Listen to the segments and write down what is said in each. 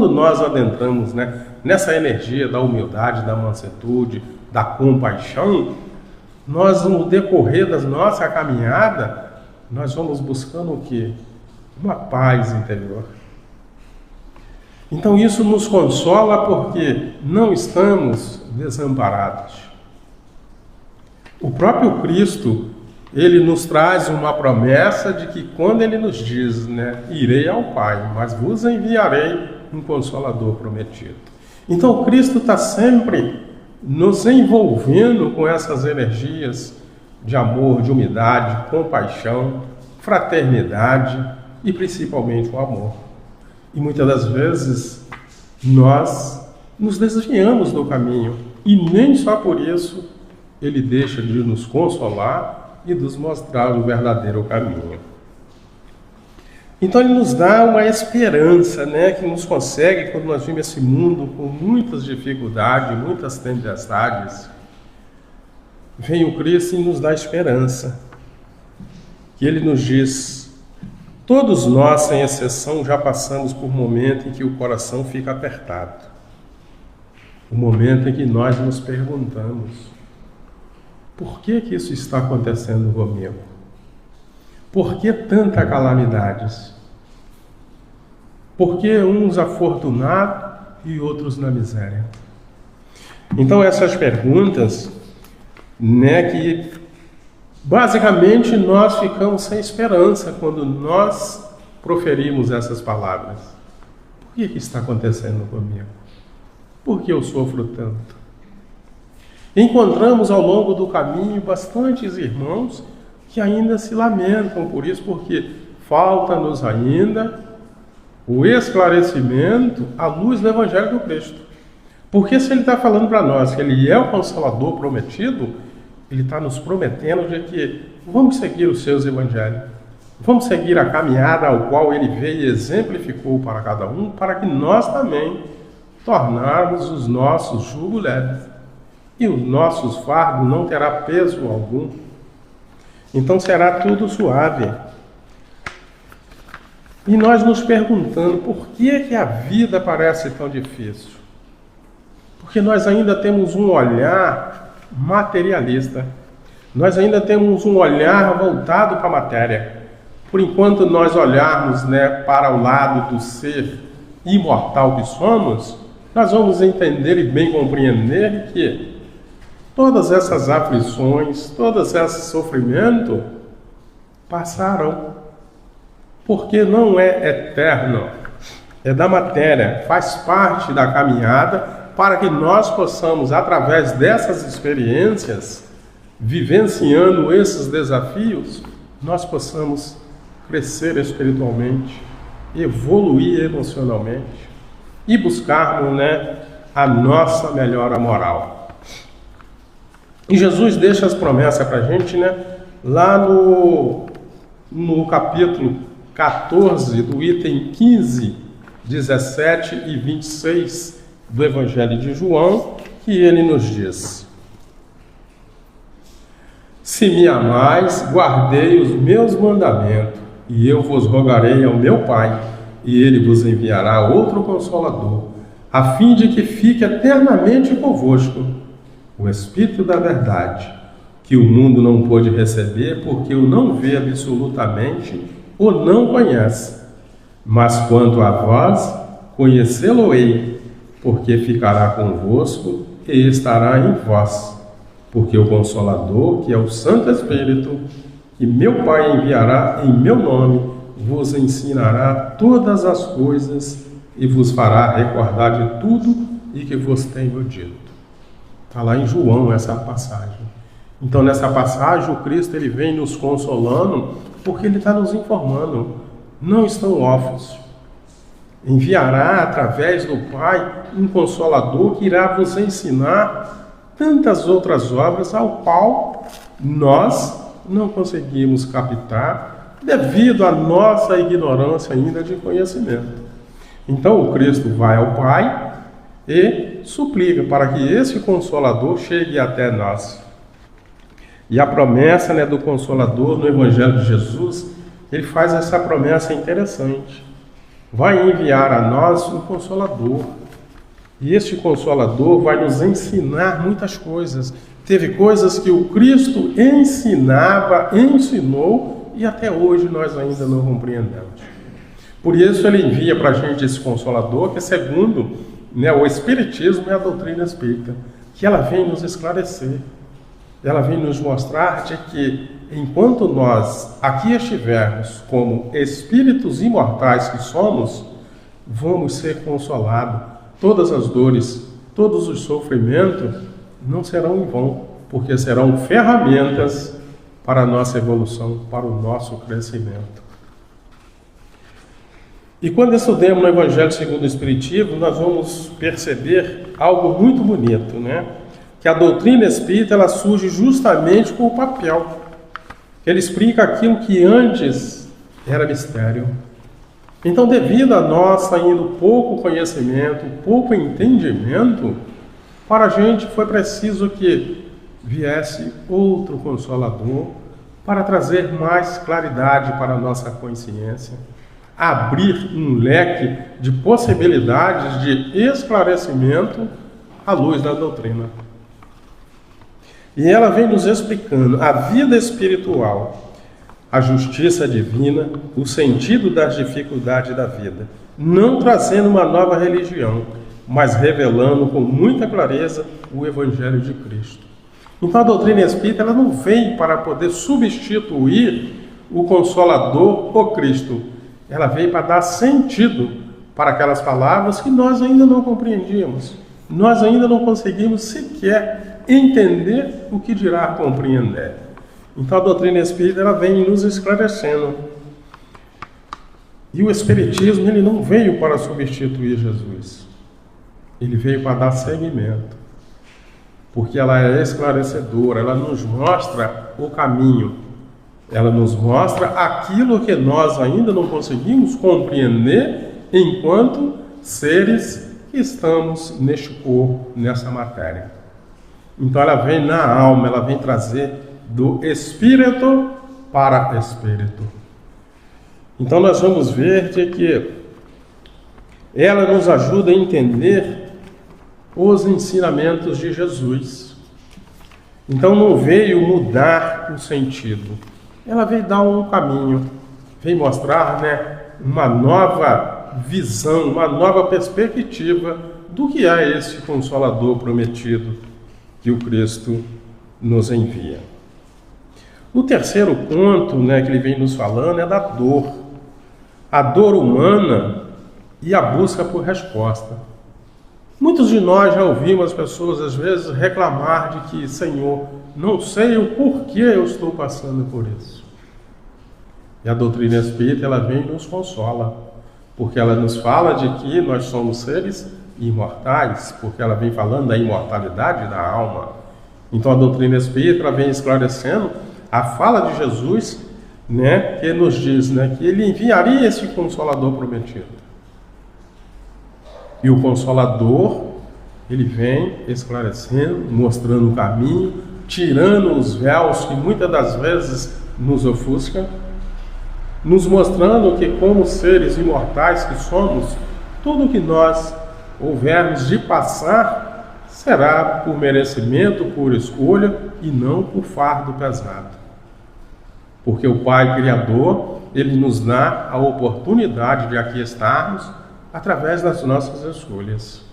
quando nós adentramos, né, nessa energia da humildade, da mansuetude, da compaixão, nós, no decorrer da nossa caminhada, nós vamos buscando o quê? Uma paz interior. Então isso nos consola porque não estamos desamparados. O próprio Cristo, ele nos traz uma promessa de que quando ele nos diz, né, irei ao Pai, mas vos enviarei um Consolador prometido. Então Cristo está sempre nos envolvendo com essas energias de amor, de humildade, compaixão, fraternidade e principalmente o amor. E muitas das vezes nós nos desviamos do caminho e nem só por isso ele deixa de nos consolar e nos mostrar o verdadeiro caminho. Então ele nos dá uma esperança, né, que nos consegue quando nós vivemos esse mundo com muitas dificuldades, muitas tempestades. Vem o Cristo e nos dá esperança. Que ele nos diz: todos nós, sem exceção, já passamos por um momento em que o coração fica apertado. O momento em que nós nos perguntamos: por que isso está acontecendo comigo? Por que tanta calamidades? Por que uns afortunados e outros na miséria? Então essas perguntas, né, que basicamente nós ficamos sem esperança quando nós proferimos essas palavras. Por que está acontecendo comigo? Por que eu sofro tanto? Encontramos ao longo do caminho bastantes irmãos que ainda se lamentam por isso, porque falta-nos ainda o esclarecimento à luz do Evangelho do Cristo. Porque se ele está falando para nós que ele é o Consolador prometido, ele está nos prometendo de que vamos seguir os seus evangelhos, vamos seguir a caminhada ao qual ele veio e exemplificou para cada um, para que nós também tornarmos os nossos jugos leves e os nossos fardos não terá peso algum. Então será tudo suave. E nós nos perguntando por que a vida parece tão difícil? Porque nós ainda temos um olhar materialista. Nós ainda temos um olhar voltado para a matéria. Por enquanto nós olharmos, né, para o lado do ser imortal que somos, nós vamos entender e bem compreender que todas essas aflições, todos esses sofrimentos passarão, porque não é eterno, é da matéria, faz parte da caminhada para que nós possamos, através dessas experiências, vivenciando esses desafios, nós possamos crescer espiritualmente, evoluir emocionalmente e buscarmos, né, a nossa melhora moral. E Jesus deixa as promessas para a gente, né, lá no capítulo 14, do item 15, 17 e 26 do Evangelho de João, que ele nos diz: se me amais, guardei os meus mandamentos, e eu vos rogarei ao meu Pai, e ele vos enviará outro Consolador, a fim de que fique eternamente convosco, o Espírito da verdade, que o mundo não pôde receber, porque o não vê absolutamente ou não conhece. Mas quanto a vós, conhecê-lo-ei, porque ficará convosco e estará em vós. Porque o Consolador, que é o Santo Espírito, que meu Pai enviará em meu nome, vos ensinará todas as coisas e vos fará recordar de tudo e que vos tenho dito. Está lá em João essa passagem. Então nessa passagem o Cristo ele vem nos consolando porque ele está nos informando. Não estão órfãos. Enviará através do Pai um Consolador que irá vos ensinar tantas outras obras ao qual nós não conseguimos captar devido à nossa ignorância ainda de conhecimento. Então o Cristo vai ao Pai e suplica para que esse Consolador chegue até nós. E a promessa, né, do Consolador no Evangelho de Jesus, ele faz essa promessa interessante. vai enviar a nós um Consolador. E este Consolador vai nos ensinar muitas coisas. Teve coisas que o Cristo ensinou, e até hoje nós ainda não compreendemos. Por isso ele envia para a gente esse Consolador, que é segundo o Espiritismo e a doutrina espírita, que ela vem nos esclarecer. Ela vem nos mostrar de que, enquanto nós aqui estivermos como espíritos imortais que somos, vamos ser consolados. Todas as dores, todos os sofrimentos não serão em vão, porque serão ferramentas para a nossa evolução, para o nosso crescimento. E quando estudamos no Evangelho segundo o Espiritismo, nós vamos perceber algo muito bonito, Que a doutrina espírita ela surge justamente com o papel. Ele explica aquilo que antes era mistério. Então, devido a nós ainda pouco conhecimento, pouco entendimento, para a gente foi preciso que viesse outro Consolador para trazer mais claridade para a nossa consciência, abrir um leque de possibilidades de esclarecimento à luz da doutrina. E ela vem nos explicando a vida espiritual, a justiça divina, o sentido das dificuldades da vida, não trazendo uma nova religião, mas revelando com muita clareza o Evangelho de Cristo. Então a doutrina espírita ela não veio para poder substituir o Consolador, o Cristo. Ela veio para dar sentido para aquelas palavras que nós ainda não compreendíamos. Nós ainda não conseguimos sequer entender o que dirá compreender. Então a doutrina espírita ela vem nos esclarecendo. E o Espiritismo ele não veio para substituir Jesus. Ele veio para dar seguimento. Porque ela é esclarecedora, ela nos mostra o caminho. Ela nos mostra aquilo que nós ainda não conseguimos compreender enquanto seres que estamos neste corpo, nessa matéria. Então ela vem na alma, ela vem trazer do espírito para espírito. Então nós vamos ver de que ela nos ajuda a entender os ensinamentos de Jesus. Então não veio mudar o sentido. Ela veio dar um caminho, veio mostrar uma nova visão, uma nova perspectiva do que é esse Consolador prometido que o Cristo nos envia. O terceiro ponto que ele vem nos falando é da dor. A dor humana e a busca por resposta. Muitos de nós já ouvimos as pessoas às vezes reclamar de que, Senhor, não sei o porquê eu estou passando por isso. E a doutrina espírita ela vem e nos consola, porque ela nos fala de que nós somos seres imortais, porque ela vem falando da imortalidade da alma. Então a doutrina espírita ela vem esclarecendo a fala de Jesus, que nos diz que ele enviaria esse Consolador prometido. E o Consolador, ele vem esclarecendo, mostrando o caminho, tirando os véus que muitas das vezes nos ofuscam, nos mostrando que como seres imortais que somos, tudo que nós houvermos de passar será por merecimento, por escolha e não por fardo pesado. Porque o Pai Criador, ele nos dá a oportunidade de aqui estarmos através das nossas escolhas.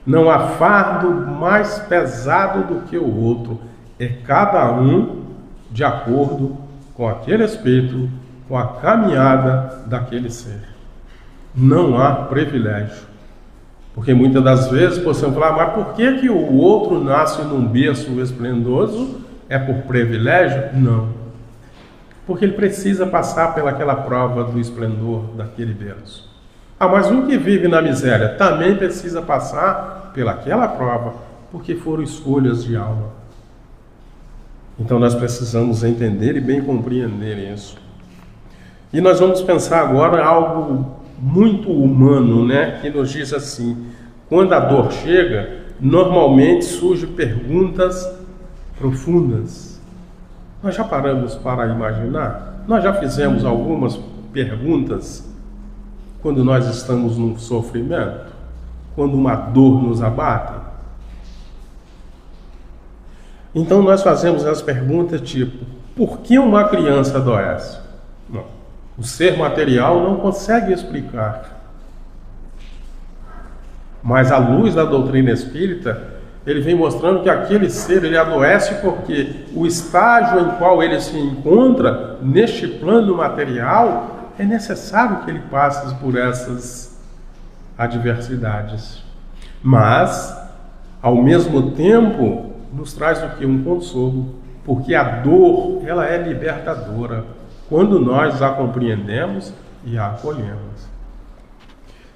Não há fardo mais pesado do que o outro. É cada um de acordo com aquele espírito, com a caminhada daquele ser. Não há privilégio. Porque muitas das vezes possamos falar, mas por que o outro nasce num berço esplendoroso? É por privilégio? Não. Porque ele precisa passar pelaquela prova do esplendor daquele berço. Mas um que vive na miséria também precisa passar pelaquela prova, porque foram escolhas de alma. Então nós precisamos entender e bem compreender isso. E nós vamos pensar agora algo muito humano, que nos diz assim, quando a dor chega, normalmente surgem perguntas profundas. Nós já paramos para imaginar? Nós já fizemos algumas perguntas quando nós estamos num sofrimento, quando uma dor nos abate? Então nós fazemos as perguntas tipo, por que uma criança adoece? Não. O ser material não consegue explicar. Mas à luz da doutrina espírita, ele vem mostrando que aquele ser, ele adoece porque o estágio em qual ele se encontra, neste plano material, é necessário que ele passe por essas adversidades. Mas, ao mesmo tempo, nos traz o que? Um consolo. Porque a dor, ela é libertadora, quando nós a compreendemos e a acolhemos.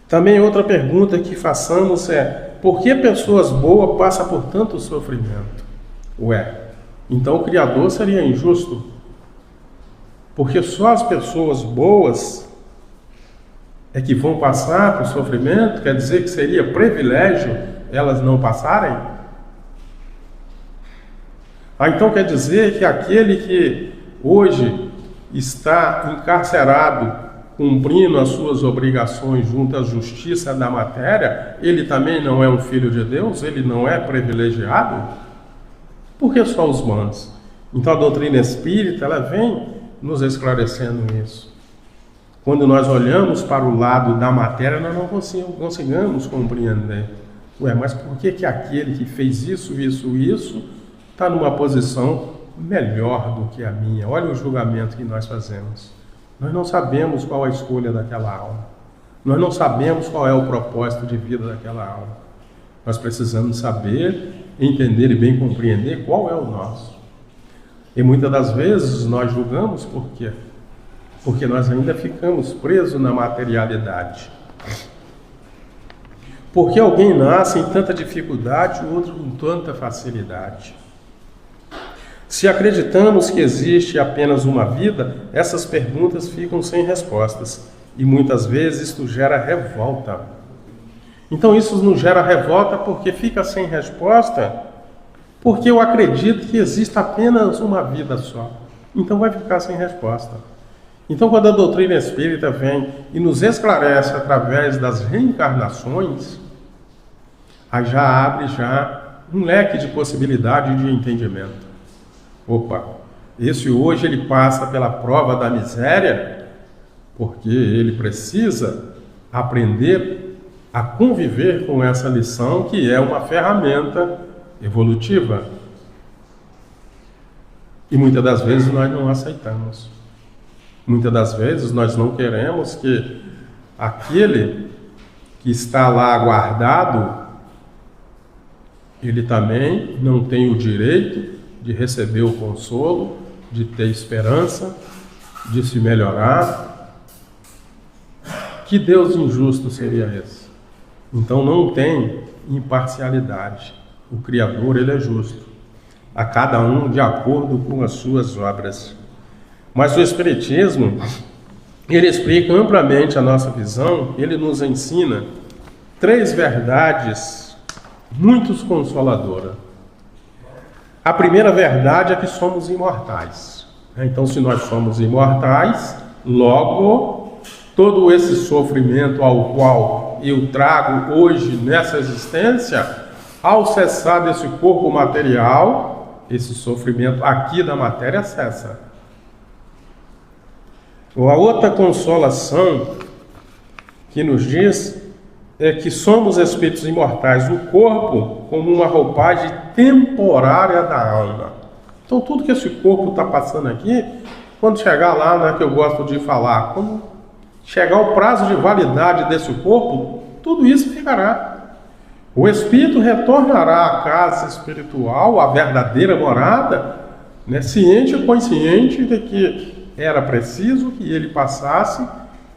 Também outra pergunta que façamos é, por que pessoas boas passam por tanto sofrimento? Então o Criador seria injusto? Porque só as pessoas boas é que vão passar por sofrimento? Quer dizer que seria privilégio elas não passarem? Então quer dizer que aquele que hoje está encarcerado, cumprindo as suas obrigações junto à justiça da matéria, ele também não é um filho de Deus? Ele não é privilegiado? Por que só os bons? Então a doutrina espírita, ela vem nos esclarecendo isso. Quando nós olhamos para o lado da matéria, nós não conseguimos compreender. Mas por que aquele que fez isso está numa posição melhor do que a minha? Olha o julgamento que nós fazemos. Nós não sabemos qual a escolha daquela alma. Nós não sabemos qual é o propósito de vida daquela alma. Nós precisamos saber, entender e bem compreender qual é o nosso. E muitas das vezes nós julgamos por quê? Porque nós ainda ficamos presos na materialidade. Porque alguém nasce em tanta dificuldade, o outro com tanta facilidade. Se acreditamos que existe apenas uma vida, essas perguntas ficam sem respostas. E muitas vezes isto gera revolta. Então isso nos gera revolta porque fica sem resposta, porque eu acredito que existe apenas uma vida só. Então vai ficar sem resposta. Então quando a doutrina espírita vem e nos esclarece através das reencarnações, aí já abre um leque de possibilidade de entendimento. Esse hoje ele passa pela prova da miséria, porque ele precisa aprender a conviver com essa lição, que é uma ferramenta evolutiva. E muitas das vezes nós não aceitamos. Muitas das vezes nós não queremos que aquele que está lá guardado, ele também não tem o direito de receber o consolo, de ter esperança, de se melhorar. Que Deus injusto seria esse? Então não tem imparcialidade. O Criador, ele é justo, a cada um de acordo com as suas obras. Mas o Espiritismo, ele explica amplamente a nossa visão, ele nos ensina 3 verdades muito consoladoras. A primeira verdade é que somos imortais. Então, se nós somos imortais, logo, todo esse sofrimento ao qual eu trago hoje nessa existência, ao cessar desse corpo material, esse sofrimento aqui da matéria cessa. A outra consolação que nos diz é que somos espíritos imortais, o corpo como uma roupagem temporária da alma. Então tudo que esse corpo está passando aqui, quando chegar lá, né, que eu gosto de falar, quando chegar o prazo de validade desse corpo, tudo isso ficará. O espírito retornará à casa espiritual, à verdadeira morada, né, ciente e consciente de que era preciso que ele passasse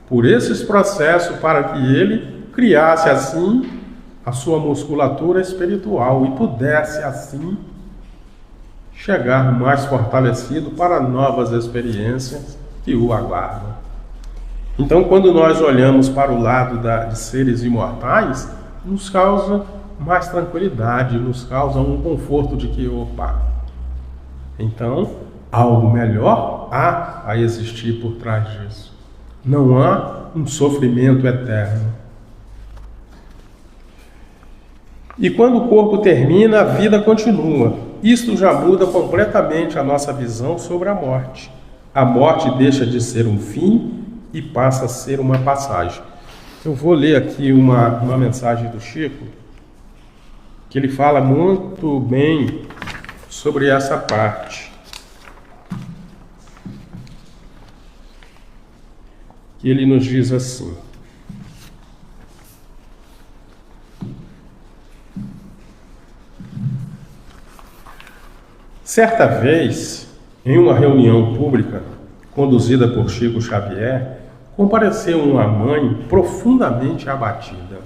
por esses processos para que ele criasse assim a sua musculatura espiritual e pudesse assim chegar mais fortalecido para novas experiências que o aguardam. Então, quando nós olhamos para o lado de seres imortais, nos causa mais tranquilidade, nos causa um conforto de que, então, algo melhor há a existir por trás disso. Não há um sofrimento eterno. E quando o corpo termina, a vida continua. Isto já muda completamente a nossa visão sobre a morte. A morte deixa de ser um fim e passa a ser uma passagem. Eu vou ler aqui uma mensagem do Chico, que ele fala muito bem sobre essa parte. Que ele nos diz assim: certa vez, em uma reunião pública conduzida por Chico Xavier, compareceu uma mãe profundamente abatida.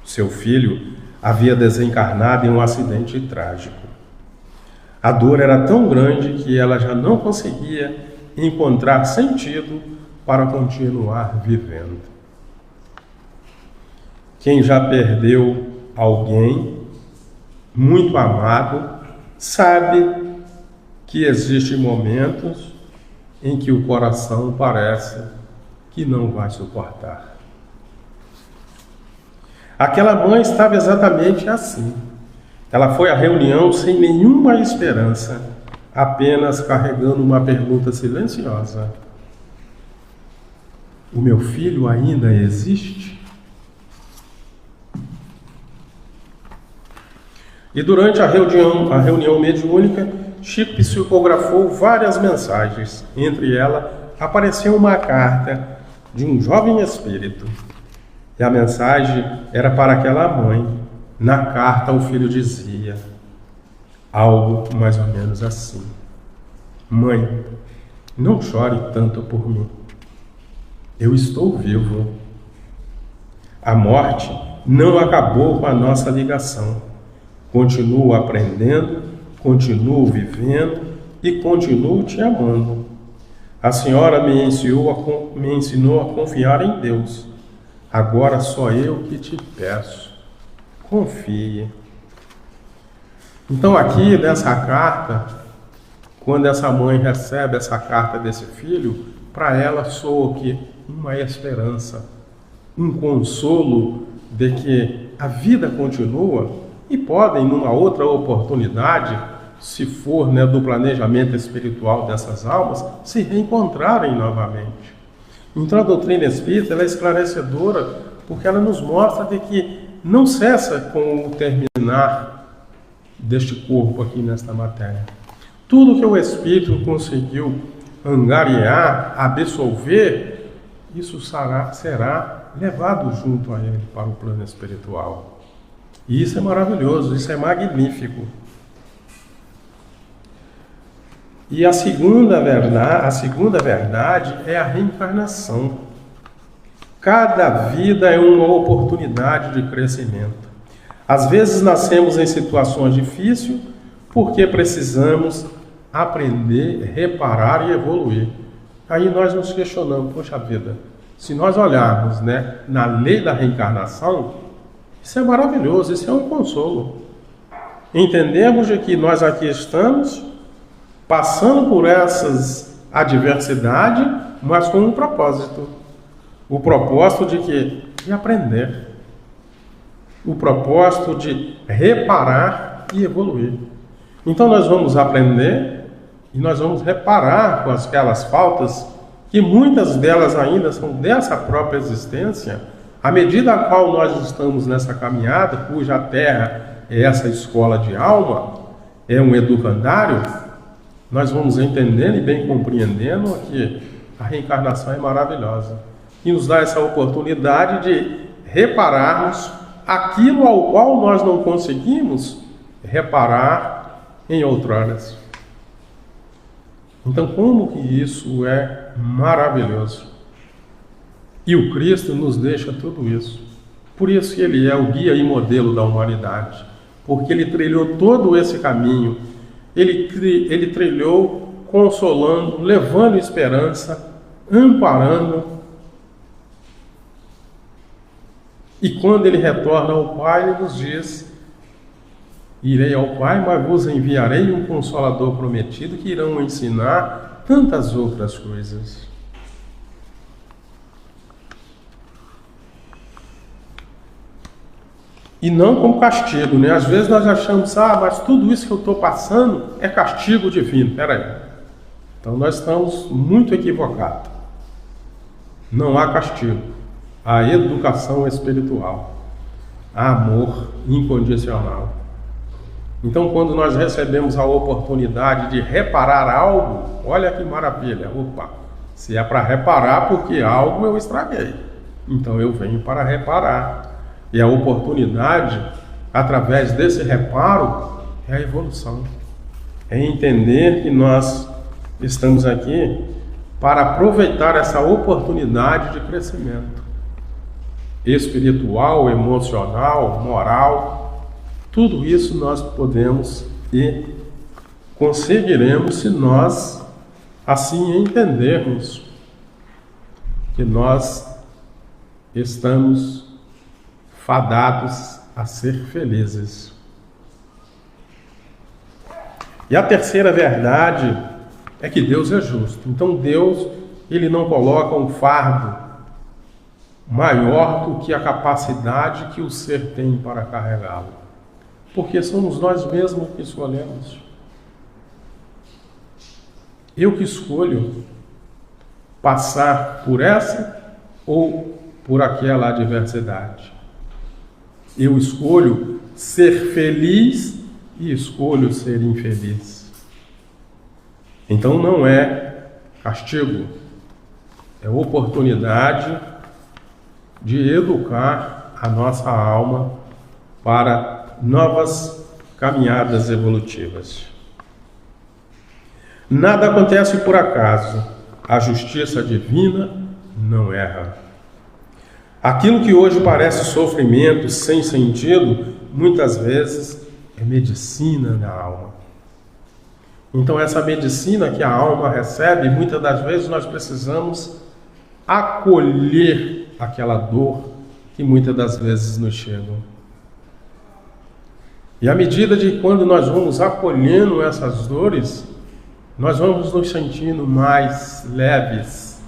Seu filho havia desencarnado em um acidente trágico. A dor era tão grande que ela já não conseguia encontrar sentido para continuar vivendo. Quem já perdeu alguém muito amado sabe que existem momentos em que o coração parece que não vai suportar. Aquela mãe estava exatamente assim. Ela foi à reunião sem nenhuma esperança, apenas carregando uma pergunta silenciosa: o meu filho ainda existe? E durante a reunião mediúnica, Chico psicografou várias mensagens. Entre elas, apareceu uma carta de um jovem espírito. E a mensagem era para aquela mãe. Na carta, o filho dizia algo mais ou menos assim: mãe, não chore tanto por mim. Eu estou vivo. A morte não acabou com a nossa ligação. Continuo aprendendo, continuo vivendo e continuo te amando. A senhora me ensinou a confiar em Deus. Agora só eu que te peço. Confie. Então aqui nessa carta, quando essa mãe recebe essa carta desse filho, para ela soa aqui uma esperança, um consolo de que a vida continua e podem, numa outra oportunidade, se for do planejamento espiritual dessas almas, se reencontrarem novamente. Então a doutrina espírita ela é esclarecedora porque ela nos mostra de que não cessa com o terminar deste corpo aqui nesta matéria. Tudo que o espírito conseguiu angariar, absolver, isso será levado junto a ele para o plano espiritual. E isso é maravilhoso, isso é magnífico. E a segunda verdade é a reencarnação. Cada vida é uma oportunidade de crescimento. Às vezes nascemos em situações difíceis porque precisamos aprender, reparar e evoluir. Aí nós nos questionamos, poxa vida, se nós olharmos na lei da reencarnação, isso é maravilhoso, isso é um consolo. Entendemos de que nós aqui estamos passando por essas adversidades, mas com um propósito. O propósito de aprender. O propósito de reparar e evoluir. Então nós vamos aprender e nós vamos reparar com aquelas faltas, que muitas delas ainda são dessa própria existência, à medida a qual nós estamos nessa caminhada, cuja terra é essa escola de alma, é um educandário, nós vamos entendendo e bem compreendendo que a reencarnação é maravilhosa. E nos dá essa oportunidade de repararmos aquilo ao qual nós não conseguimos reparar em outroras. Então, como que isso é maravilhoso? E o Cristo nos deixa tudo isso. Por isso que Ele é o guia e modelo da humanidade. Porque Ele trilhou todo esse caminho. Ele trilhou consolando, levando esperança, amparando. E quando Ele retorna ao Pai, Ele nos diz: irei ao Pai, mas vos enviarei um Consolador prometido que irão ensinar tantas outras coisas. E não como castigo, né? Às vezes nós achamos, mas tudo isso que eu estou passando é castigo divino. Peraí. Então nós estamos muito equivocados. Não há castigo. Há educação espiritual. Há amor incondicional. Então quando nós recebemos a oportunidade de reparar algo, olha que maravilha. Opa, se é para reparar porque algo eu estraguei. Então eu venho para reparar. E a oportunidade, através desse reparo, é a evolução. É entender que nós estamos aqui para aproveitar essa oportunidade de crescimento espiritual, emocional, moral. Tudo isso nós podemos e conseguiremos se nós assim entendermos que nós estamos fadados a ser felizes. E a terceira verdade é que Deus é justo. Então Deus, ele não coloca um fardo maior do que a capacidade que o ser tem para carregá-lo. Porque somos nós mesmos que escolhemos. Eu que escolho passar por essa ou por aquela adversidade. Eu escolho ser feliz e escolho ser infeliz. Então não é castigo, é oportunidade de educar a nossa alma para novas caminhadas evolutivas. Nada acontece por acaso, a justiça divina não erra. Aquilo que hoje parece sofrimento sem sentido, muitas vezes é medicina da alma. Então essa medicina que a alma recebe, muitas das vezes nós precisamos acolher aquela dor que muitas das vezes nos chega. E à medida de quando nós vamos acolhendo essas dores, nós vamos nos sentindo mais leves,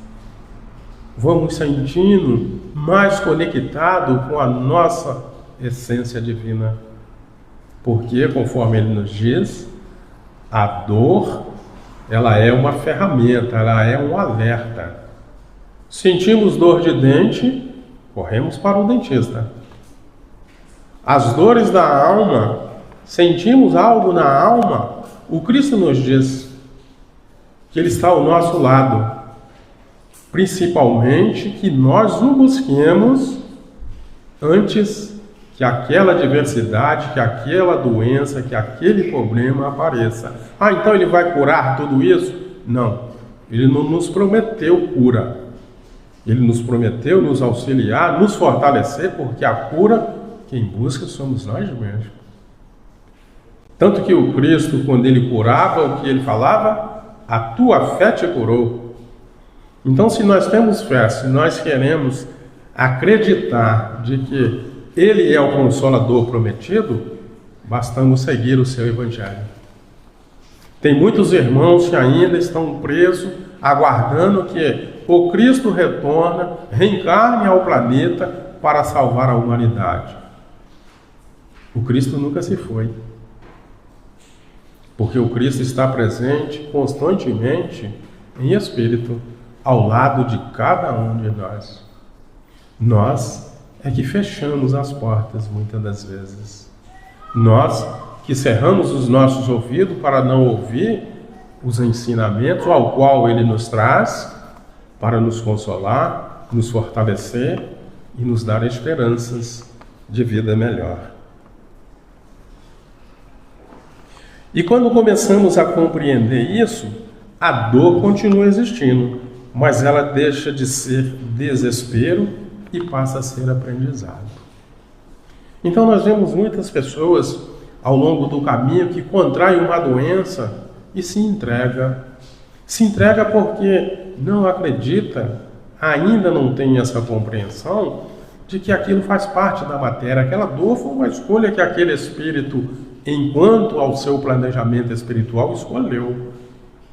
vamos sentindo mais conectado com a nossa essência divina. Porque, conforme ele nos diz, a dor, ela é uma ferramenta, ela é um alerta. Sentimos dor de dente, corremos para o dentista. As dores da alma, sentimos algo na alma, o Cristo nos diz que Ele está ao nosso lado. Principalmente que nós o busquemos antes que aquela adversidade, que aquela doença, que aquele problema apareça. Então ele vai curar tudo isso? Não. Ele não nos prometeu cura. Ele nos prometeu nos auxiliar, nos fortalecer, porque a cura, quem busca somos nós mesmos. Tanto que o Cristo, quando ele curava, o que ele falava? A tua fé te curou. Então, se nós temos fé, se nós queremos acreditar de que Ele é o Consolador prometido, bastamos seguir o seu Evangelho. Tem muitos irmãos que ainda estão presos, aguardando que o Cristo retorne, reencarne ao planeta para salvar a humanidade. O Cristo nunca se foi. Porque o Cristo está presente constantemente em espírito, ao lado de cada um de nós. Nós é que fechamos as portas muitas das vezes. Nós que cerramos os nossos ouvidos para não ouvir os ensinamentos ao qual Ele nos traz para nos consolar, nos fortalecer e nos dar esperanças de vida melhor. E quando começamos a compreender isso, a dor continua existindo, mas ela deixa de ser desespero e passa a ser aprendizado. Então nós vemos muitas pessoas ao longo do caminho que contraem uma doença e se entrega. Se entrega porque não acredita, ainda não tem essa compreensão de que aquilo faz parte da matéria. Aquela dor foi uma escolha que aquele espírito, enquanto ao seu planejamento espiritual, escolheu.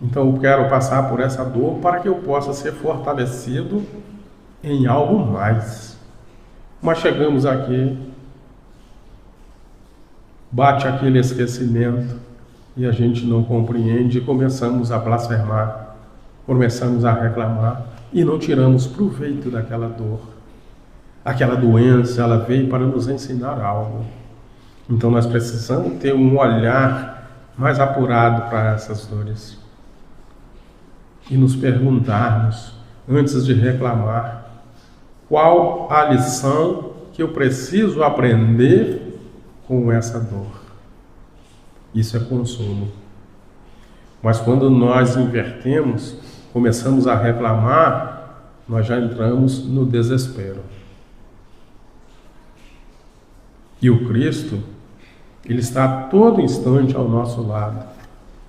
Então eu quero passar por essa dor para que eu possa ser fortalecido em algo mais. Mas chegamos aqui bate aquele esquecimento e a gente não compreende e começamos a blasfemar, começamos a reclamar e não tiramos proveito daquela dor. Aquela doença, ela veio para nos ensinar algo. Então nós precisamos ter um olhar mais apurado para essas dores e nos perguntarmos, antes de reclamar, qual a lição que eu preciso aprender com essa dor. Isso é consolo. Mas quando nós invertemos, começamos a reclamar, nós já entramos no desespero. E o Cristo, Ele está a todo instante ao nosso lado,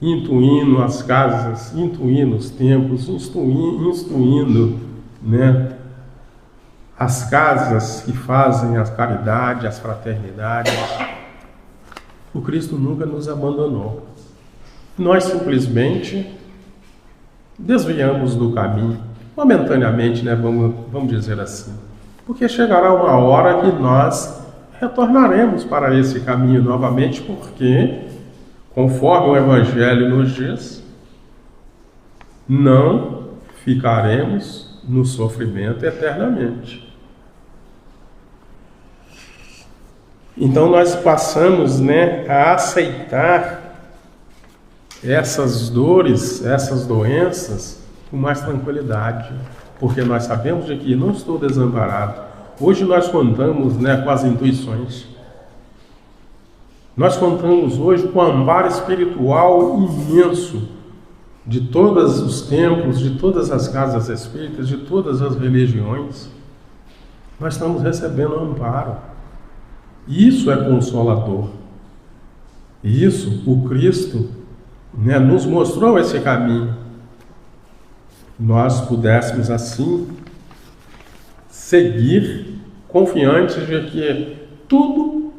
intuindo as casas, intuindo os templos, instruindo, as casas que fazem a caridade, as fraternidades. O Cristo nunca nos abandonou. Nós simplesmente desviamos do caminho, momentaneamente, vamos dizer assim. Porque chegará uma hora que nós retornaremos para esse caminho novamente, porque, conforme o Evangelho nos diz, não ficaremos no sofrimento eternamente. Então nós passamos a aceitar essas dores, essas doenças com mais tranquilidade, porque nós sabemos de que não estou desamparado. Hoje nós contamos com as intuições. Nós contamos hoje com o amparo espiritual imenso de todos os templos, de todas as casas espíritas, de todas as religiões. Nós estamos recebendo amparo. Isso é consolador. Isso, o Cristo nos mostrou esse caminho. Nós pudéssemos assim seguir confiantes de que tudo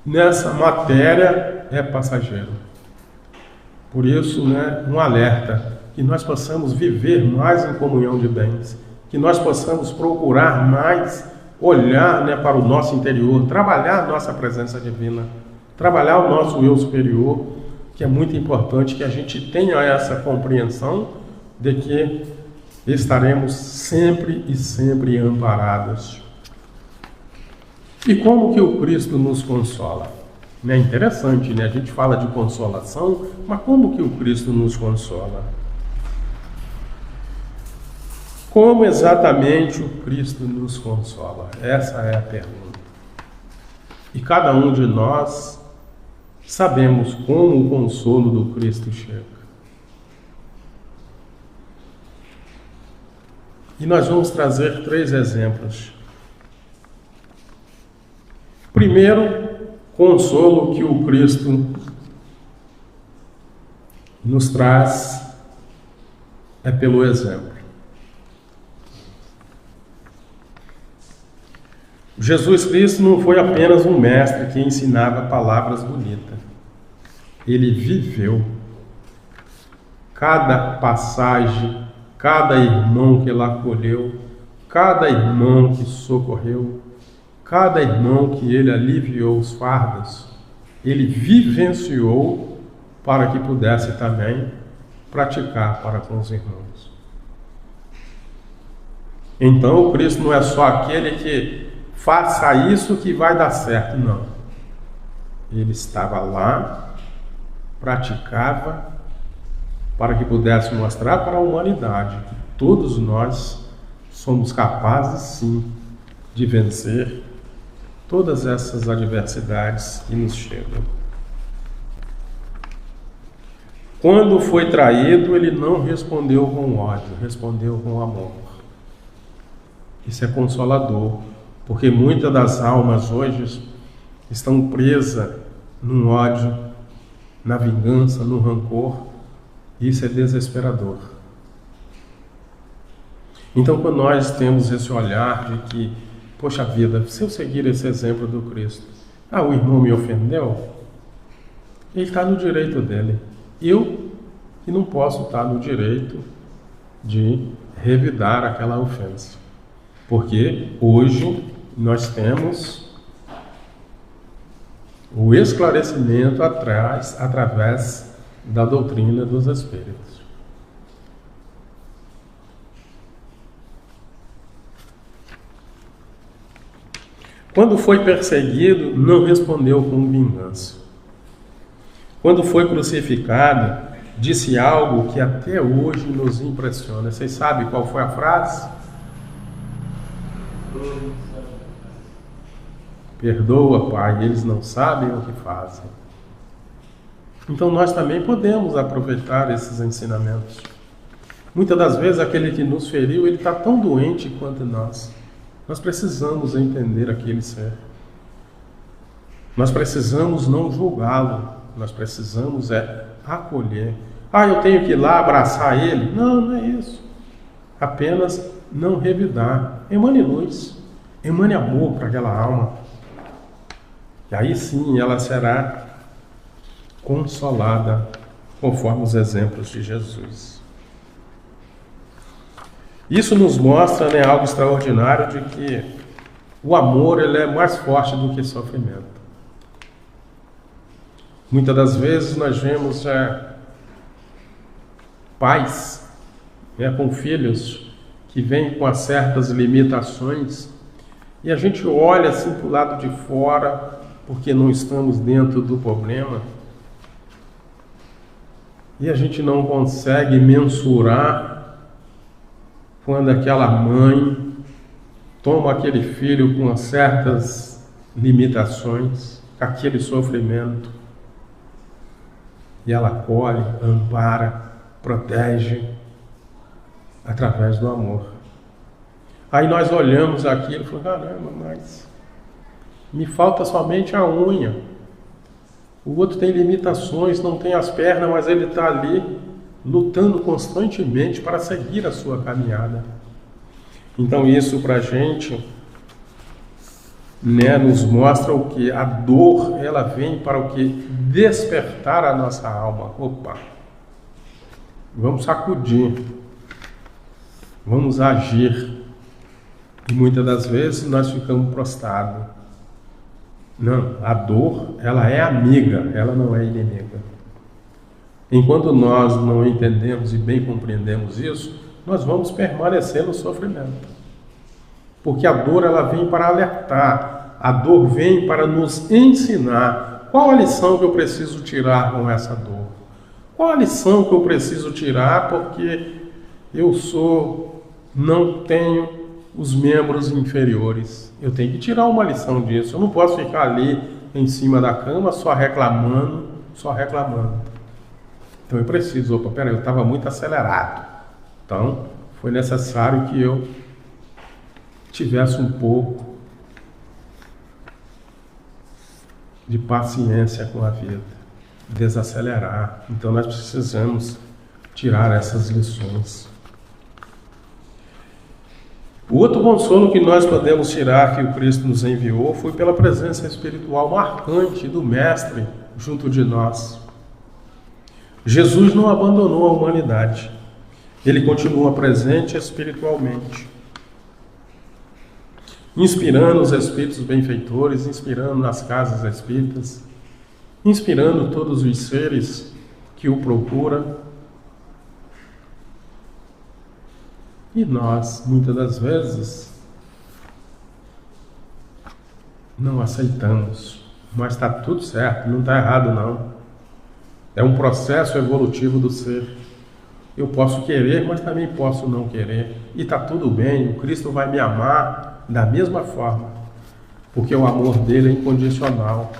nessa matéria é passageiro. Por isso, um alerta, que nós possamos viver mais em comunhão de bens, que nós possamos procurar mais olhar para o nosso interior, trabalhar a nossa presença divina, trabalhar o nosso eu superior, que é muito importante que a gente tenha essa compreensão de que estaremos sempre e sempre amparados. E como que o Cristo nos consola? É interessante, a gente fala de consolação, mas como que o Cristo nos consola? Como exatamente o Cristo nos consola? Essa é a pergunta. E cada um de nós sabemos como o consolo do Cristo chega. E nós vamos trazer 3 exemplos. Primeiro, consolo que o Cristo nos traz é pelo exemplo. Jesus Cristo não foi apenas um mestre que ensinava palavras bonitas. Ele viveu cada passagem, cada irmão que ele acolheu, cada irmão que socorreu, cada irmão que ele aliviou os fardos, ele vivenciou para que pudesse também praticar para com os irmãos. Então o Cristo não é só aquele que faça isso que vai dar certo, não. Ele estava lá, praticava, para que pudesse mostrar para a humanidade que todos nós somos capazes, sim, de vencer todas essas adversidades que nos chegam. Quando foi traído, ele não respondeu com ódio, respondeu com amor. Isso é consolador, porque muitas das almas hoje estão presas no ódio, na vingança, no rancor. Isso é desesperador. Então, quando nós temos esse olhar de que, poxa vida, se eu seguir esse exemplo do Cristo, o irmão me ofendeu, ele está no direito dele. Eu que não posso estar no direito de revidar aquela ofensa. Porque hoje nós temos o esclarecimento através da doutrina dos Espíritos. Quando foi perseguido, não respondeu com vingança. Quando foi crucificado, disse algo que até hoje nos impressiona. Vocês sabem qual foi a frase? Perdoa, Pai, eles não sabem o que fazem. Então nós também podemos aproveitar esses ensinamentos. Muitas das vezes aquele que nos feriu, ele está tão doente quanto nós. Nós precisamos entender aquele ser. Nós precisamos não julgá-lo. Nós precisamos acolher. Eu tenho que ir lá abraçar ele? Não, não é isso. Apenas não revidar. Emane luz. Emane amor para aquela alma. E aí sim ela será consolada, conforme os exemplos de Jesus. Isso nos mostra, algo extraordinário de que o amor ele é mais forte do que o sofrimento. Muitas das vezes nós vemos pais com filhos que vêm com certas limitações e a gente olha assim para o lado de fora porque não estamos dentro do problema e a gente não consegue mensurar quando aquela mãe toma aquele filho com certas limitações, aquele sofrimento, e ela acolhe, ampara, protege através do amor. Aí nós olhamos aquilo e falamos, caramba, mas me falta somente a unha. O outro tem limitações, não tem as pernas, mas ele está ali lutando constantemente para seguir a sua caminhada. Então isso para a gente nos mostra o que? A dor, ela vem para o que? Despertar a nossa alma. Opa! Vamos sacudir. Vamos agir. E muitas das vezes nós ficamos prostrados. Não, a dor, ela é amiga, ela não é inimiga. Enquanto nós não entendemos e bem compreendemos isso, nós vamos permanecer no sofrimento. Porque a dor ela vem para alertar, a dor vem para nos ensinar qual a lição que eu preciso tirar com essa dor. Qual a lição que eu preciso tirar porque não tenho os membros inferiores. Eu tenho que tirar uma lição disso. Eu não posso ficar ali em cima da cama só reclamando. Então eu preciso, eu estava muito acelerado. Então foi necessário que eu tivesse um pouco de paciência com a vida, desacelerar. Então nós precisamos tirar essas lições. O outro consolo que nós podemos tirar que o Cristo nos enviou foi pela presença espiritual marcante do Mestre junto de nós. Jesus não abandonou a humanidade. Ele continua presente espiritualmente, inspirando os espíritos benfeitores, inspirando nas casas espíritas, inspirando todos os seres que o procuram. E nós, muitas das vezes, não aceitamos. Mas está tudo certo, não está errado não. É um processo evolutivo do ser. Eu posso querer, mas também posso não querer. E está tudo bem, o Cristo vai me amar da mesma forma. Porque o amor dele é incondicional.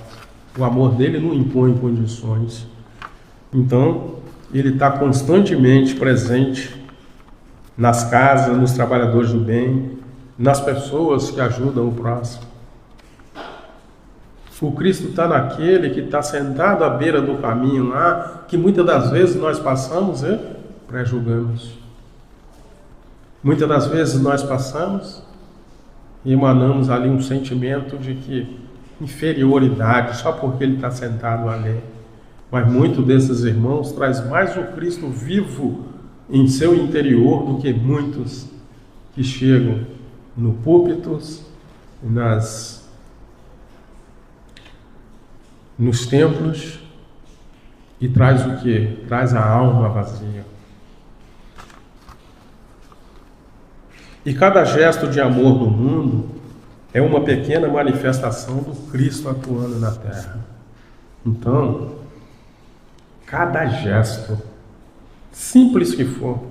O amor dele não impõe condições. Então, ele está constantemente presente nas casas, nos trabalhadores do bem, nas pessoas que ajudam o próximo. O Cristo está naquele que está sentado à beira do caminho lá, que muitas das vezes nós passamos e pré-julgamos. Muitas das vezes nós passamos e emanamos ali um sentimento de que inferioridade, só porque ele está sentado ali. Mas muitos desses irmãos traz mais o Cristo vivo em seu interior do que muitos que chegam no púlpito, nos templos e traz o quê? Traz a alma vazia. E cada gesto de amor do mundo é uma pequena manifestação do Cristo atuando na Terra. Então, cada gesto, simples que for,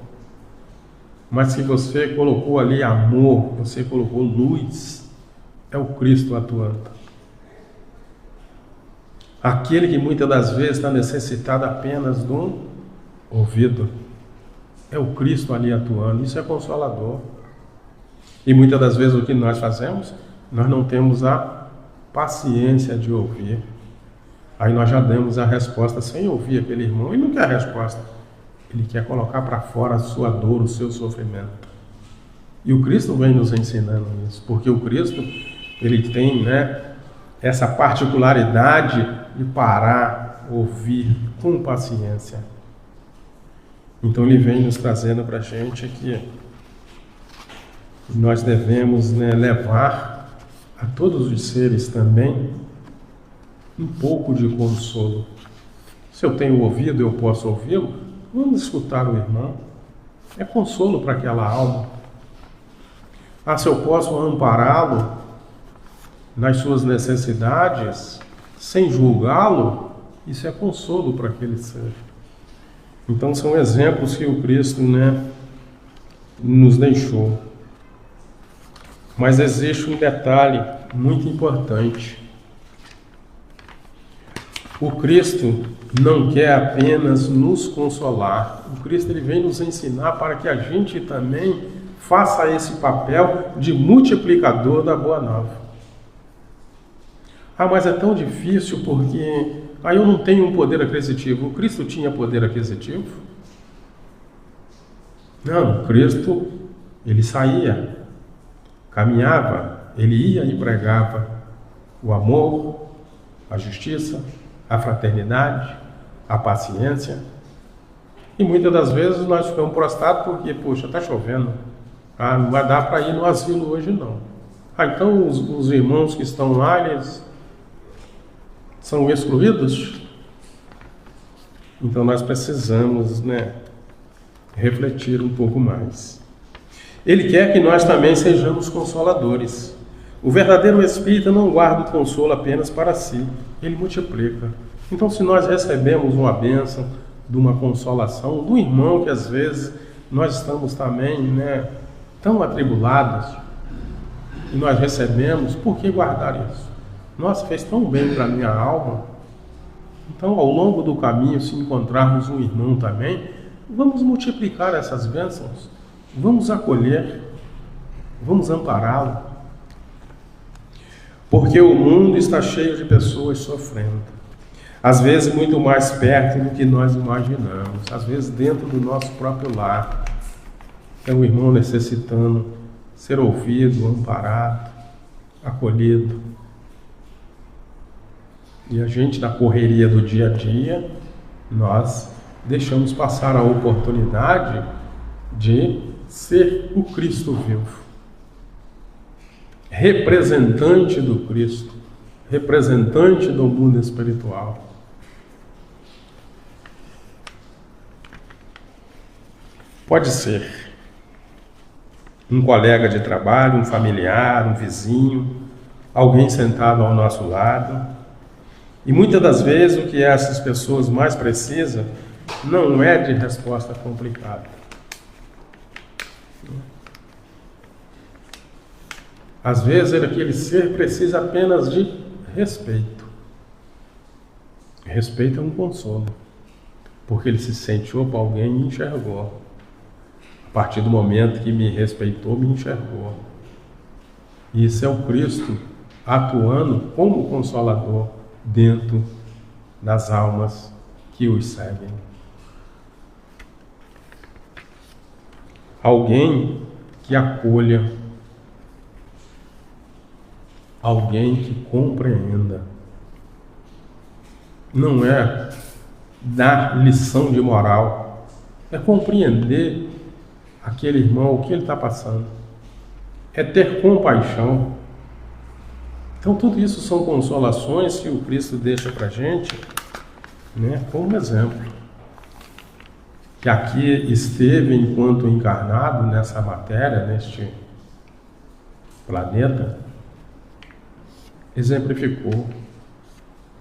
mas que você colocou ali amor, você colocou luz, é o Cristo atuando. Aquele que muitas das vezes está necessitado apenas de um ouvido, é o Cristo ali atuando. Isso é consolador. E muitas das vezes o que nós fazemos, nós não temos a paciência de ouvir. Aí nós já damos a resposta sem ouvir aquele irmão. Ele não quer a resposta. Ele quer colocar para fora a sua dor, o seu sofrimento. E o Cristo vem nos ensinando isso. Porque o Cristo, ele tem, essa particularidade de parar, ouvir com paciência. Então ele vem nos trazendo para a gente que nós devemos levar a todos os seres também um pouco de consolo. Se eu tenho ouvido, eu posso ouvi-lo, vamos escutar o irmão. É consolo para aquela alma. Se eu posso ampará-lo nas suas necessidades, sem julgá-lo, isso é consolo para aquele ser. Então são exemplos que o Cristo nos deixou. Mas existe um detalhe muito importante. O Cristo não quer apenas nos consolar. O Cristo ele vem nos ensinar para que a gente também faça esse papel de multiplicador da Boa Nova. Mas é tão difícil porque eu não tenho um poder aquisitivo. O Cristo tinha poder aquisitivo? Não, o Cristo, ele saía, caminhava, ele ia e pregava o amor, a justiça, a fraternidade, a paciência. E muitas das vezes nós ficamos prostrados porque, poxa, está chovendo. Não vai dar para ir no asilo hoje não. Então os irmãos que estão lá, eles são excluídos? Então nós precisamos, refletir um pouco mais. Ele quer que nós também sejamos consoladores. O verdadeiro espírita não guarda o consolo apenas para si, ele multiplica. Então, se nós recebemos uma bênção de uma consolação do irmão que às vezes nós estamos também tão atribulados, e nós recebemos, por que guardar isso? Nossa, fez tão bem para a minha alma. Então, ao longo do caminho, se encontrarmos um irmão também, vamos multiplicar essas bênçãos, vamos acolher, vamos ampará-lo. Porque o mundo está cheio de pessoas sofrendo. Às vezes muito mais perto do que nós imaginamos. Às vezes dentro do nosso próprio lar. É o irmão necessitando ser ouvido, amparado, acolhido. E a gente, na correria do dia a dia, nós deixamos passar a oportunidade de ser o Cristo vivo. Representante do Cristo, representante do mundo espiritual. Pode ser um colega de trabalho, um familiar, um vizinho, alguém sentado ao nosso lado. E muitas das vezes o que essas pessoas mais precisam não é de resposta complicada. Às vezes aquele ser precisa apenas de respeito. Respeito é um consolo, porque ele se sente, opa, alguém me enxergou. A partir do momento que me respeitou, me enxergou. E isso é o Cristo atuando como consolador dentro das almas que os seguem. Alguém que acolha, alguém que compreenda. Não é dar lição de moral, é compreender aquele irmão, o que ele está passando. É ter compaixão. Então, tudo isso são consolações que o Cristo deixa para a gente, né, como exemplo. Que aqui esteve enquanto encarnado nessa matéria, neste planeta, exemplificou,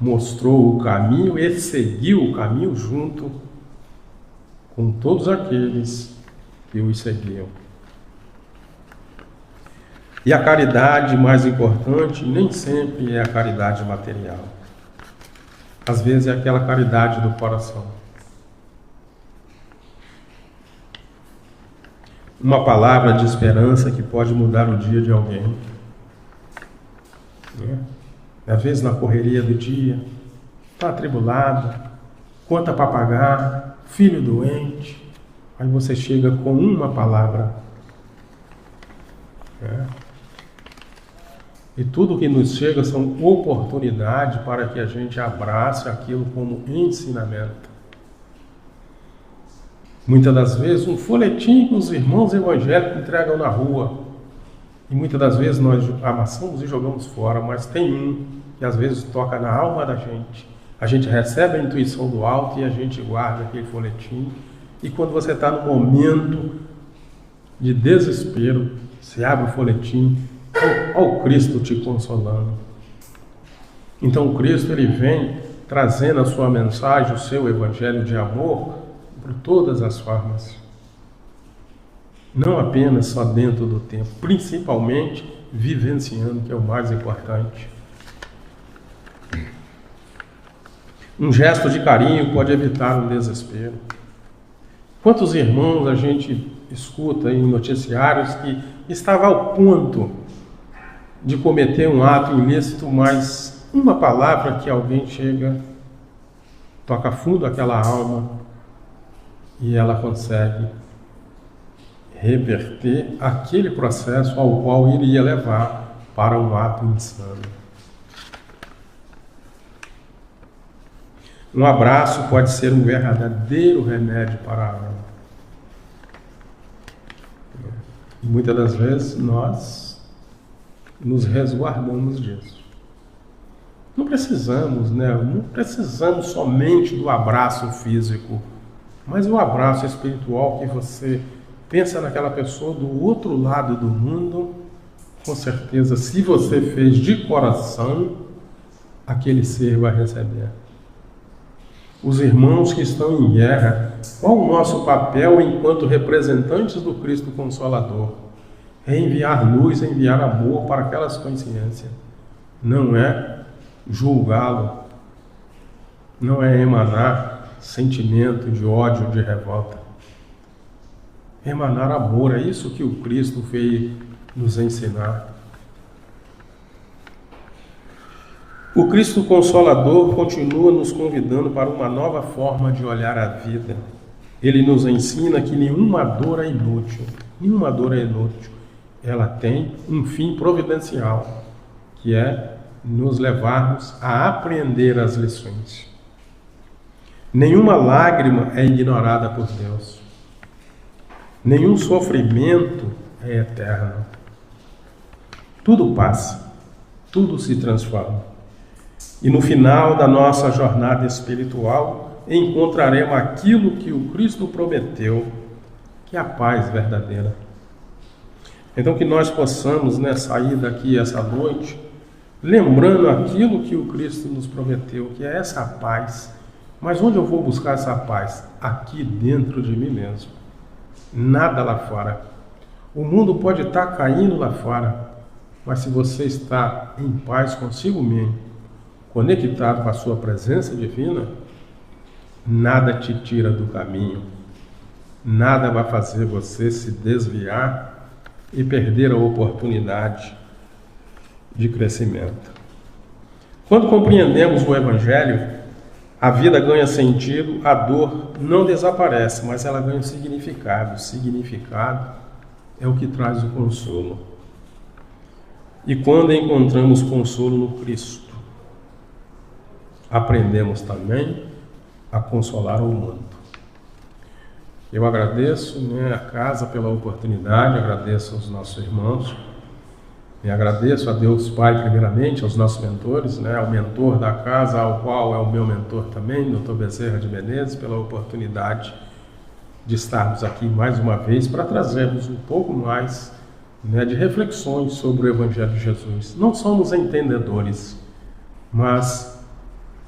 mostrou o caminho e seguiu o caminho junto com todos aqueles que o seguiam. E a caridade mais importante nem sempre é a caridade material. Às vezes é aquela caridade do coração. Uma palavra de esperança que pode mudar o dia de alguém. Às vezes na correria do dia, está atribulado, conta para pagar, filho doente, aí você chega com uma palavra. E tudo que nos chega são oportunidades para que a gente abrace aquilo como ensinamento. Muitas das vezes um folhetim que os irmãos evangélicos entregam na rua. E muitas das vezes nós amassamos e jogamos fora, mas tem um que às vezes toca na alma da gente. A gente recebe a intuição do alto e a gente guarda aquele folhetim. E quando você está no momento de desespero, você abre o folhetim, olha o Cristo te consolando. Então o Cristo ele vem trazendo a sua mensagem, o seu evangelho de amor, por todas as formas. Não apenas só dentro do tempo, principalmente vivenciando, que é o mais importante. Um gesto de carinho pode evitar um desespero. Quantos irmãos a gente escuta em noticiários que estava ao ponto de cometer um ato ilícito, mas uma palavra que alguém chega, toca fundo aquela alma e ela consegue reverter aquele processo ao qual iria levar para um ato insano. Um abraço pode ser um verdadeiro remédio para a alma. E muitas das vezes nós nos resguardamos disso. Não precisamos, Não precisamos somente do abraço físico, mas o abraço espiritual que você pensa naquela pessoa do outro lado do mundo, com certeza, se você fez de coração, aquele ser vai receber. Os irmãos que estão em guerra, qual o nosso papel enquanto representantes do Cristo Consolador? É enviar luz, é enviar amor para aquelas consciências. Não é julgá-lo, não é emanar sentimento de ódio, de revolta. Emanar amor, é isso que o Cristo veio nos ensinar. O Cristo Consolador continua nos convidando para uma nova forma de olhar a vida. Ele nos ensina que nenhuma dor é inútil. Nenhuma dor é inútil. Ela tem um fim providencial, que é nos levarmos a aprender as lições. Nenhuma lágrima é ignorada por Deus. Nenhum sofrimento é eterno. Tudo passa, tudo se transforma. E no final da nossa jornada espiritual, encontraremos aquilo que o Cristo prometeu, que é a paz verdadeira. Então que nós possamos, sair daqui essa noite, lembrando aquilo que o Cristo nos prometeu, que é essa paz. Mas onde eu vou buscar essa paz? Aqui dentro de mim mesmo. Nada lá fora. O mundo pode estar caindo lá fora, mas se você está em paz consigo mesmo, conectado com a sua presença divina, nada te tira do caminho. Nada vai fazer você se desviar e perder a oportunidade de crescimento. Quando compreendemos o Evangelho, a vida ganha sentido, a dor não desaparece, mas ela ganha significado. O significado é o que traz o consolo. E quando encontramos consolo no Cristo, aprendemos também a consolar o mundo. Eu agradeço a casa pela oportunidade, agradeço aos nossos irmãos E agradeço a Deus Pai, primeiramente, aos nossos mentores, né, ao mentor da casa, ao qual é o meu mentor também, Dr. Bezerra de Menezes, pela oportunidade de estarmos aqui mais uma vez para trazermos um pouco mais, né, de reflexões sobre o Evangelho de Jesus. Não somos entendedores, mas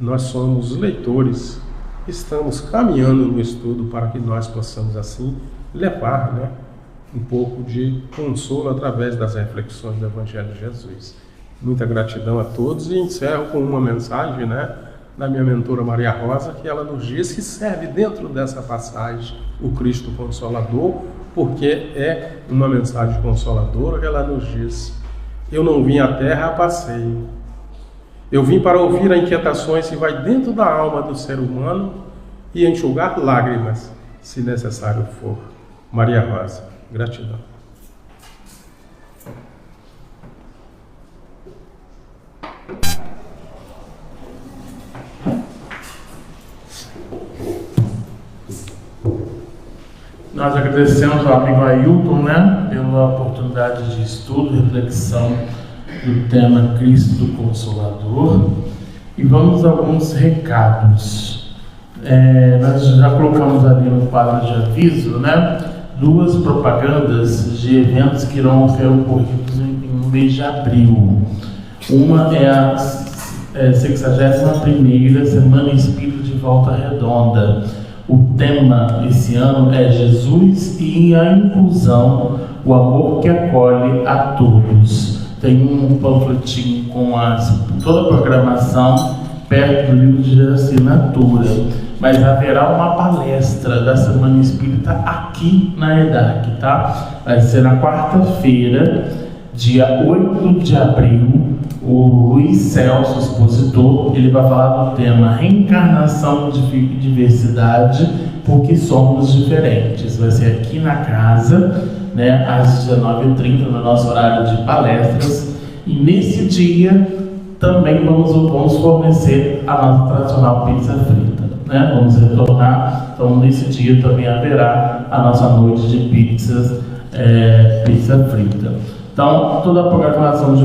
nós somos leitores, estamos caminhando no estudo para que nós possamos assim levar, né, um pouco de consolo através das reflexões do Evangelho de Jesus. Muita gratidão a todos e encerro com uma mensagem, né, da minha mentora Maria Rosa, que ela nos diz que serve dentro dessa passagem o Cristo Consolador, porque é uma mensagem consoladora que ela nos diz: eu não vim à terra a passeio, eu vim para ouvir as inquietações que vai dentro da alma do ser humano e enxugar lágrimas, se necessário for. Maria Rosa, gratidão. Nós agradecemos ao amigo Ailton, né, pela oportunidade de estudo e reflexão do tema Cristo Consolador. E vamos a alguns recados. Nós já colocamos ali no quadro de aviso, né, 2 propagandas de eventos que irão ser ocorridos no mês de abril. Uma é a 61ª Semana Espírita de Volta Redonda. O tema esse ano é Jesus e a Inclusão, o amor que acolhe a todos. Tem um panfletinho com toda a programação perto do livro de assinatura. Mas haverá uma palestra da Semana Espírita aqui na EDAC, tá? Vai ser na quarta-feira, dia 8 de abril. O Luiz Celso, expositor, ele vai falar do tema Reencarnação e Diversidade, porque somos diferentes. Vai ser aqui na casa, né, às 19h30, no nosso horário de palestras. E nesse dia também vamos fornecer a nossa tradicional pizza frita, né? Vamos retornar, então nesse dia também haverá a nossa noite de pizzas, pizza frita. Então, toda a programação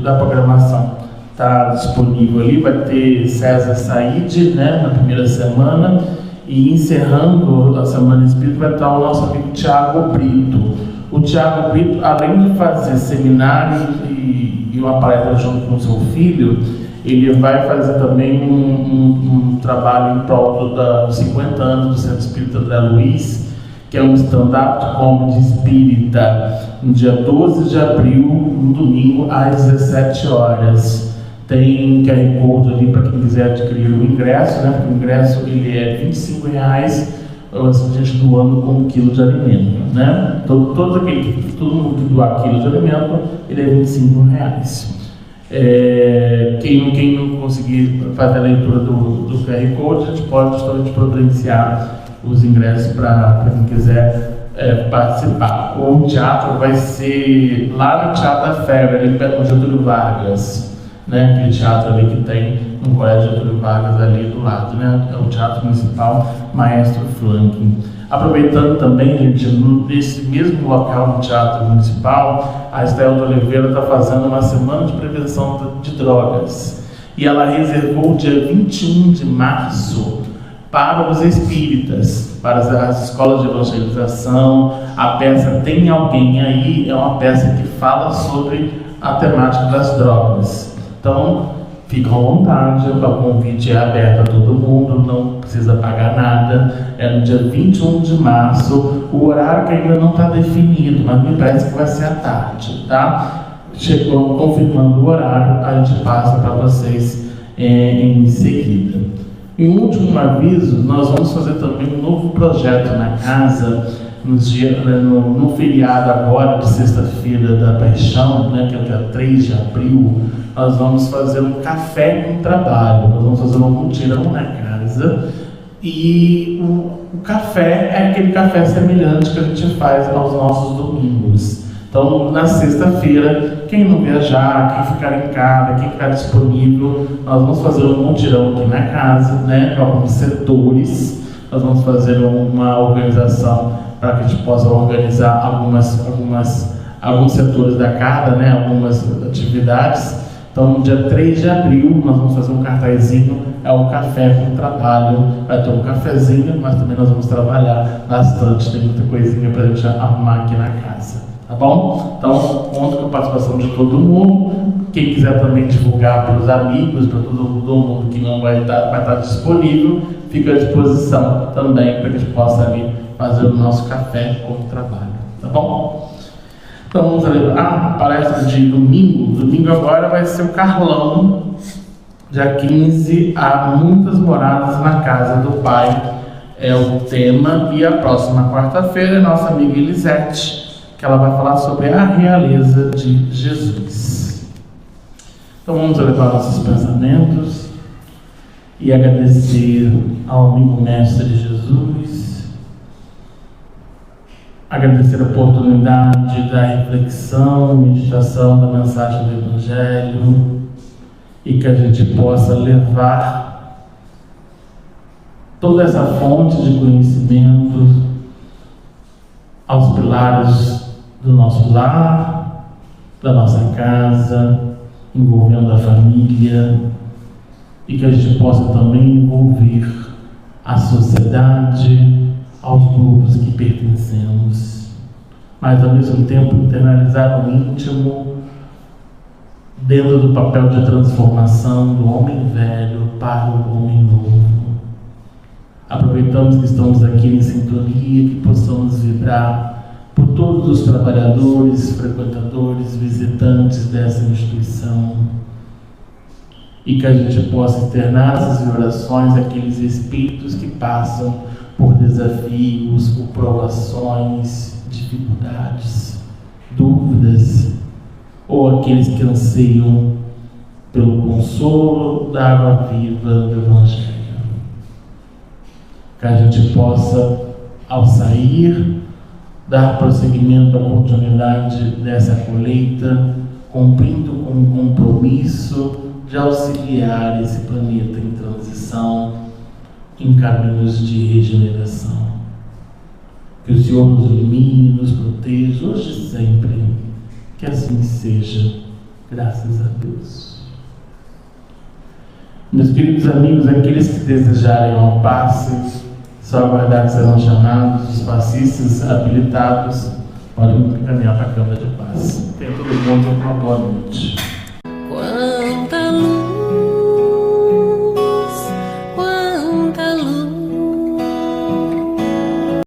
da programação está disponível ali. Vai ter César Said, né, na primeira semana, e encerrando a Semana Espírita vai estar o nosso amigo Tiago Brito. O Tiago Brito, além de fazer seminário e uma palestra junto com o seu filho, ele vai fazer também um trabalho em prol dos 50 anos do Centro Espírita André Luiz, que é um stand-up comedy espírita, no dia 12 de abril, no domingo, às 17 horas. Tem QR Code ali para quem quiser adquirir o ingresso, né? O ingresso ele é R$25, a gente doando com 1 quilo de alimento, né? Todo mundo que doar quilo de alimento, ele é R$25. Quem não conseguir fazer a leitura do QR Code, a gente pode justamente providenciar os ingressos para quem quiser participar. O teatro vai ser lá no Teatro da Fera, ali perto do Getúlio Vargas, né? Aquele teatro ali que tem no Colégio Getúlio Vargas ali do lado, né? É o Teatro Municipal Maestro Flanking. Aproveitando também, gente, nesse mesmo local no Teatro Municipal, a Estel de Oliveira está fazendo uma semana de prevenção de drogas. E ela reservou o dia 21 de março para os espíritas, para as escolas de evangelização. A peça Tem Alguém Aí é uma peça que fala sobre a temática das drogas. Então, ficam à vontade, o convite é aberto a todo mundo, não precisa pagar nada. É no dia 21 de março, o horário que ainda não está definido, mas me parece que vai ser à tarde, tá? Chegou confirmando o horário, a gente passa para vocês em seguida. Em último aviso, nós vamos fazer também um novo projeto na casa, no feriado agora de sexta-feira da Paixão, né, que é o dia 3 de abril, nós vamos fazer um café com trabalho, nós vamos fazer um mutirão na casa, e o café é aquele café semelhante que a gente faz aos nossos domingos. Então, na sexta-feira, quem não viajar, quem ficar em casa, quem ficar disponível, nós vamos fazer um mutirão aqui na casa, né, com alguns setores. Nós vamos fazer uma organização para que a gente possa organizar algumas alguns setores da casa, né, algumas atividades. Então, no dia 3 de abril, nós vamos fazer um cartazinho, é o Café com Trabalho. Vai ter um cafezinho, mas também nós vamos trabalhar bastante, tem muita coisinha para a gente arrumar aqui na casa, tá bom? Então, conto com a participação de todo mundo. Quem quiser também divulgar para os amigos, para todo mundo que não vai estar disponível, fica à disposição também para que a gente possa ali fazer o nosso Café com Trabalho, tá bom? Então vamos ali, palestra de domingo. Domingo agora vai ser o Carlão, dia 15, há muitas moradas na casa do Pai, é o tema. E a próxima quarta-feira é nossa amiga Elisete, que ela vai falar sobre a realeza de Jesus. Então vamos elevar nossos pensamentos e agradecer ao amigo mestre de Jesus, agradecer a oportunidade da reflexão, meditação da mensagem do Evangelho, e que a gente possa levar toda essa fonte de conhecimento aos pilares do nosso lar, da nossa casa, envolvendo a família, e que a gente possa também envolver a sociedade, aos grupos que pertencemos, mas ao mesmo tempo internalizar o íntimo dentro do papel de transformação do homem velho para o homem novo. Aproveitamos que estamos aqui em sintonia, que possamos vibrar por todos os trabalhadores, frequentadores, visitantes dessa instituição, e que a gente possa internar essas orações aqueles espíritos que passam por desafios, por provações, dificuldades, dúvidas, ou aqueles que anseiam pelo consolo da água viva do Evangelho. Que a gente possa, ao sair, dar prosseguimento à oportunidade dessa colheita, cumprindo com o compromisso de auxiliar esse planeta em transição, em caminhos de regeneração. Que o Senhor nos ilumine, nos proteja, hoje e sempre. Que assim seja, graças a Deus. Meus queridos amigos, aqueles que desejarem ao passe, só aguardar que serão chamados, os passistas habilitados podem caminhar para a Câmara de Paz. Tenha todo mundo uma boa noite.